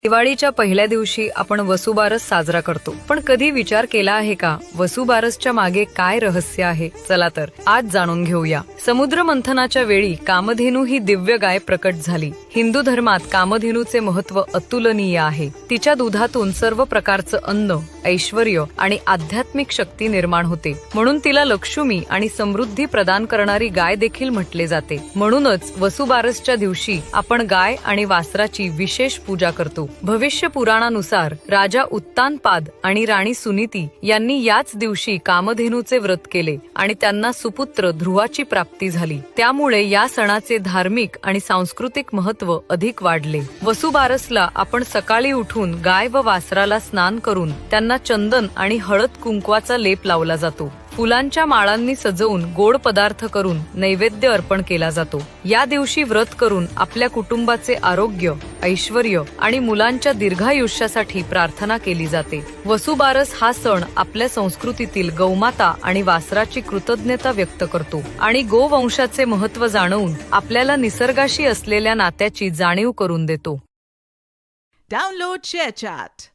दिवाळीच्या पहिल्या दिवशी आपण वसुबारस साजरा करतो, पण कधी विचार केला आहे का वसुबारसच्या मागे काय रहस्य आहे? चला तर आज जाणून घेऊया. समुद्र मंथनाच्या वेळी कामधेनू ही दिव्य गाय प्रकट झाली. हिंदू धर्मात कामधेनूचे महत्त्व अतुलनीय आहे. तिच्या दुधातून सर्व प्रकारचं अन्न, ऐश्वर्य आणि आध्यात्मिक शक्ती निर्माण होते. म्हणून तिला लक्ष्मी आणि समृद्धी प्रदान करणारी गाय देखील म्हटले जाते. म्हणूनच वसुबारसच्या दिवशी आपण गाय आणि वासराची विशेष पूजा करतो. भविष्य पुराणानुसार राजा उत्तानपाद आणि राणी सुनीती यांनी याच दिवशी कामधेनूचे व्रत केले आणि त्यांना सुपुत्र ध्रुवाची प्राप्ती झाली. त्यामुळे या सणाचे धार्मिक आणि सांस्कृतिक महत्त्व अधिक वाढले. वसुबारसला आपण सकाळी उठून गाय व वासराला स्नान करून त्यांना चंदन आणि हळद कुंकवाचा लेप लावला जातो. फुलांच्या माळांनी सजवून गोड पदार्थ करून नैवेद्य अर्पण केला जातो. या दिवशी व्रत करून आपल्या कुटुंबाचे आरोग्य, ऐश्वर्य आणि मुलांच्या दीर्घायुष्यासाठी प्रार्थना केली जाते. वसुबारस हा सण आपल्या संस्कृतीतील गौमाता आणि वासराची कृतज्ञता व्यक्त करतो आणि गोवंशाचे महत्त्व जाणवून आपल्याला निसर्गाशी असलेल्या नात्याची जाणीव करून देतो. Download ShareChat.